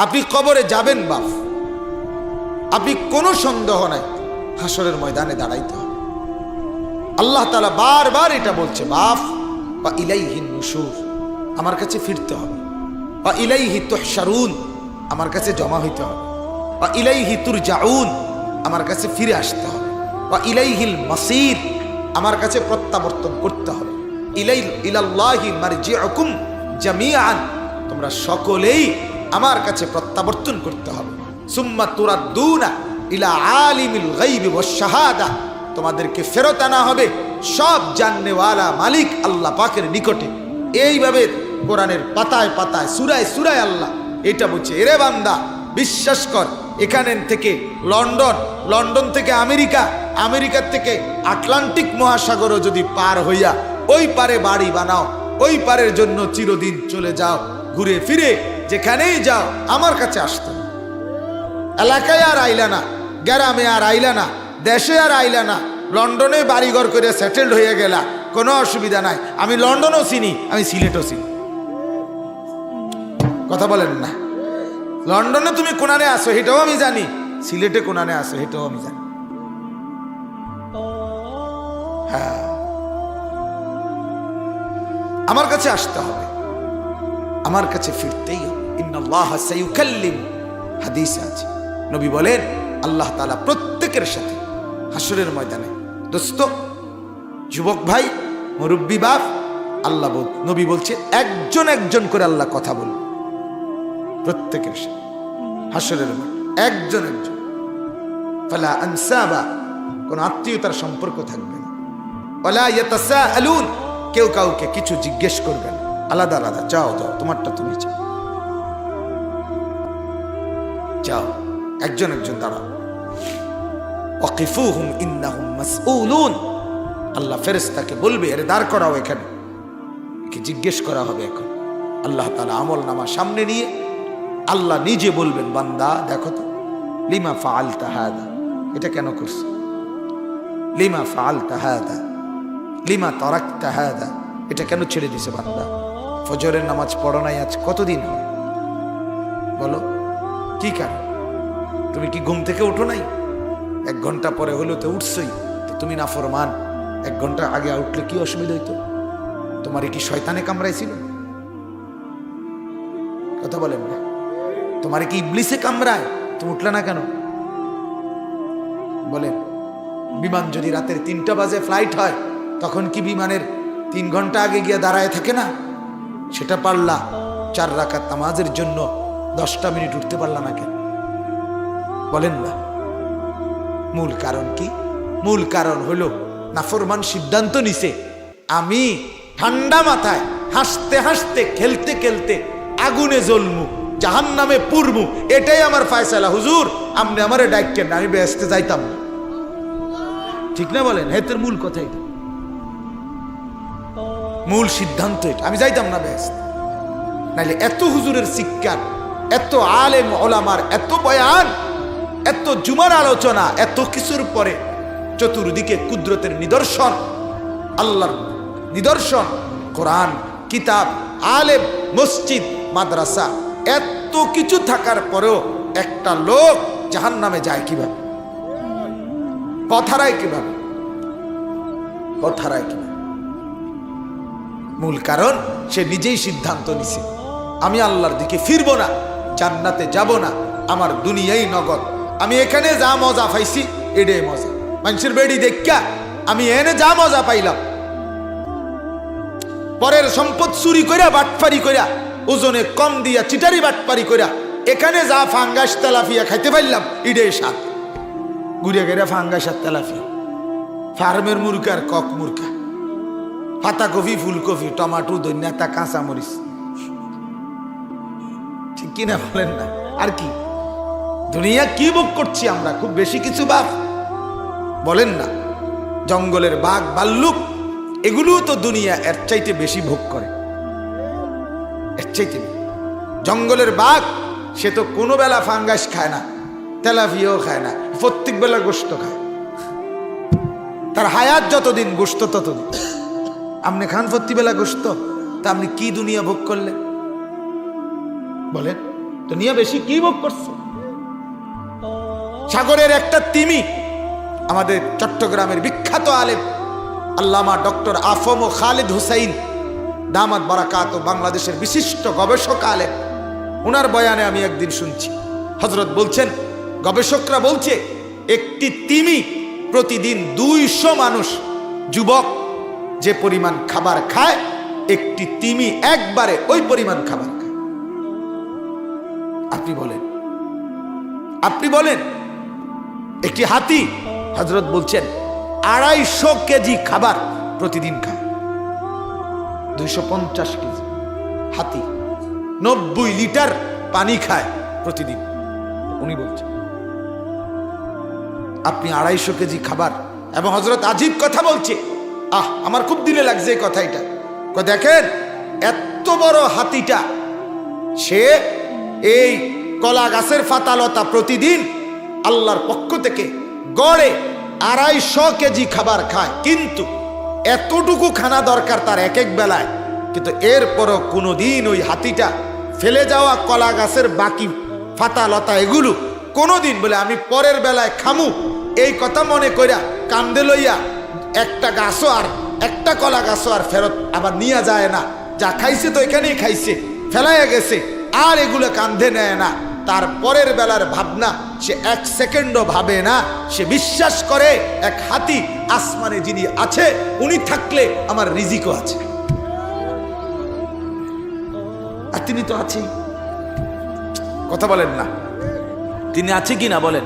আপনি কবরে যাবেন বাপ, আপনি কোনো সন্দেহ নাই হাসরের ময়দানে দাঁড়াইতে হবে। আল্লাহ তাআলা বারবার এটা বলছে, বাপ বা ইলাইহিন নুশুর, আমার কাছে ফিরতে হবে। বা ইলাইহি তুহশারুন, আমার কাছে জমা হইতে হবে। বা ইলাইহি তুরজাউন, আমার কাছে ফিরে আসতে হবে। বা ইলাইহিল মাসির, আমার কাছে প্রত্যাবর্তন করতে হবে। ইলাল্লাহি মারজিউকুম জামিআন, তোমরা সকলেই আমার কাছে প্রত্যাবর্তন করতে হবে। সুম্মা তুরাদ্দুনা ইলা আলিমিল গায়বি ওয়াশ শাহাদা, তোমাদেরকে ফেরত আনা হবে সব জাননেওয়ালা মালিক আল্লাহ পাকের নিকটে। এইভাবে কোরআনের পাতায় পাতায় সূরায় সূরায় আল্লাহ এটা বলছে, এরে বান্দা বিশ্বাস কর, এখানে থেকে লন্ডন, লন্ডন থেকে আমেরিকা, আমেরিকার থেকে আটলান্টিক মহাসাগরও যদি পার হইয়া ওই পারে বাড়ি বানাও, ওই পারের জন্য চিরদিন চলে যাও, ঘুরে ফিরে যেখানেই যাও আমার কাছে আসতো। এলাকায় আর আইলা না, গ্রামে আর আইলা না, দেশে আর আইলা না, লন্ডনে বাড়িঘর করে সেটেলড হয়ে গেলা, কোনো অসুবিধা নাই। আমি লন্ডনও চিনি, আমি সিলেটও চিনি। কথা বলেন না? লন্ডনে তুমি কোনানে আসো এটাও আমি জানি, সিলেটে কোনানে আসো এটাও আমি জানি। হ্যাঁ, আমার কাছে আসতে হবে, আমার কাছে ফিরতেই হবে। ইন্নাল্লাহা সাইয়ুকাল্লিম, হাদিসে আছে, নবী বলেন আল্লাহ তাআলা প্রত্যেকের সাথে হাসরের ময়দানে, দোস্ত, যুবক ভাই, মুরব্বী বাপ, আল্লাহ নবী বলছে একজন একজন করে আল্লাহ কথা বলবে প্রত্যেকের সাথে হাসরের ময়দানে, একজন একজন। ফালা আনসাবা, কোন আত্মীয়তার সম্পর্ক থাকবে না। ওয়ালা ইয়াতাসাআলুন, কেউ কাউকে কিছু জিজ্ঞেস করবে না, আলাদা আলাদা, যাও যাও তোমারটা তুমি চাও, যাও, একজন একজন দাঁড়াও। ওয়াকিফুহুম ইন্নাহুম মাসউলুন, আল্লাহ ফেরেশতাকে বলবে, আরে দাঁড় করাও এখানে, কি জিজ্ঞেস করা হবে এখন। আল্লাহ তাআলা আমল নামা সামনে নিয়ে আল্লাহ নিজে বলবেন, বান্দা দেখো তো, লিমা ফাআলতা হাদা, এটা কেন করছো? লিমা ফাআলতা হাদা, লিমা তারাকতা হাদা, এটা কেন ছেড়ে দিছে বান্দা? ফজরের নামাজ পড়ো নাই আজ কতদিন হয় বলো, কি কারণ? তুমি কি ঘুম থেকে উঠো নাই? 1 ঘন্টা পরে হলেও তো উঠছই, তো তুমি নাফরমান। 1 ঘন্টা আগে উঠলে কি অসুবিধা হইতো? তোমার কি শয়তানে কামড়াইছিল? কথা বলেন না? তোমার কি ইবলিসে কামড়ায়? তুমি উঠলে না কেন বলেন? বিমান যদি রাতের 3টা বাজে ফ্লাইট হয়, তখন কি বিমানের 3 ঘন্টা আগে গিয়ে দাঁড়ায় থাকে না? সেটা পারলা 4 রাকাত নামাজের জন্য 10টা মিনিট উঠতে পারলা না কেন? বলেন না? মূল কারণ কি? মূল কারণ হলো নাফরমান সিদ্ধান্ত নিছে, আমি ঠান্ডা মাথায় হাসতে হাসতে খেলতে খেলতে আগুনে জ্বলমু, জাহান্নামে পুরমু, এটাই আমার ফয়সালা। হুজুর আপনি আমারে ডাকেন না, আমি বেহেশতে যাইতাম না। ঠিক না বলেন? হেতের মূল কথা এটা, মূল সিদ্ধান্ত এটা, আমি যাইতাম না বেহেশতে। নাইলে এত হুজুরের শিক্ষা, এত আলেম ওলামার এত বয়ান, এত জুমার আলোচনা, এত কিছুর পরে চতুর্দিকে কুদরতের নিদর্শন, আল্লাহর নিদর্শন, কোরআন, কিতাব, আলেম, মসজিদ, মাদ্রাসা, এত কিছু থাকার পরেও একটা লোক জাহান্নামে যায় কিভাবে? পথ হারায় কিভাবে? পথ হারায় কিভাবে? মূল কারণ সে নিজেই সিদ্ধান্ত নিছে, আমি আল্লাহর দিকে ফিরবো না, জান্নাতে যাব না, আমার দুনিয়াই নগদ, আমি এখানে যা মজা পাইছি এটাই মজা। মানুষের বেড়ি দেখা আমি এনে যা মজা পাইলাম, পরের সম্পদ চুরি কইরা বাটপারি কইরা ওজনে কম দিয়া চিটারি বাটপারি কইরা এখানে যা ফাঙ্গাস তেলাফিয়া খাইতে পারলাম এটাই স্বাদ। ঘুরে গেরা ফাঙ্গাস আর তেলাফিয়া, ফার্মের মুরগা আর কক মুরগা, পাতাকপি, ফুলকপি, টমাটো, ধনিয়া, কাঁচা মরিচ, ঠিক কিনা বলেন না? আর কি দুনিয়া কি ভোগ করছি আমরা? খুব বেশি কিছু বাপ বলেন না? জঙ্গলের বাঘ ভাল্লুক এগুলো তো দুনিয়া এর চাইতে বেশি ভোগ করে, এর চাইতে। জঙ্গলের বাঘ সে তো কোনো বেলা ফাঙ্গাস খায় না, তেলাপিয়াও খায় না, প্রত্যেক বেলা গোশত খায়, তার হায়াত যতদিন গোশত ততদিন। আপনি খান প্রত্যেক বেলা গোশত, তা আপনি কি দুনিয়া ভোগ করলেন বলেন? তো নিয়ে বেশি কি ভোগ করছে? সাগরের একটা তিমি, আমাদের চট্টগ্রামের বিখ্যাত আলেম আল্লামা ডক্টর আফম খালিদ হুসাইন দামাত বারাকাত, বাংলাদেশের বিশিষ্ট গবেষক আলেম, ওনার বয়ানে আমি একদিন শুনছি, হযরত বলছেন, গবেষকরা বলছে একটি তিমি প্রতিদিন 200 মানুষ, যুবক যে পরিমাণ খাবার খায়, একটি তিমি একবারে ওই পরিমাণ খাবার খায়। আপনি বলেন একটি হাতি, হযরত বলছেন 250 কেজি খাবার প্রতিদিন খায়। 250 কেজি হাতি 90 লিটার পানি খায় প্রতিদিন। উনি বলছেন আপনি 250 কেজি খাবার, এবং হযরত আজীব কথা বলছে, আমার খুব দিলে লাগছে এই কথা। এটা দেখেন এত বড় হাতিটা, সে এই কলা গাছের পাতালতা প্রতিদিন আল্লাহর পক্ষ থেকে গড়ে 250 কেজি খাবার খায়, কিন্তু এতটুকু খানা দরকার তার এক এক বেলায়, কিন্তু এরপরও কোনোদিন ওই হাতিটা ফেলে যাওয়া কলা গাছের বাকি পাতালতা এগুলো কোনোদিন বলে আমি পরের বেলায় খামু এই কথা মনে কইরা কান্দে লইয়া একটা গাছও আর একটা কলা গাছও আর ফেরত আবার নিয়ে যায় না। যা খাইছে তো এখানেই খাইছে, ফেলাইয়া গেছে, আর এগুলো কান্ধে নেয় না। তার পরের বেলার ভাবনা সে 1 সেকেন্ডও ভাবে না। সে বিশ্বাস করে এক হাতি আসমানে যিনি আছে উনি থাকলে আমার রিজিকও আছে, আর তিনি তো আছেই। কথা বলেন না, তিনি আছে কি না বলেন?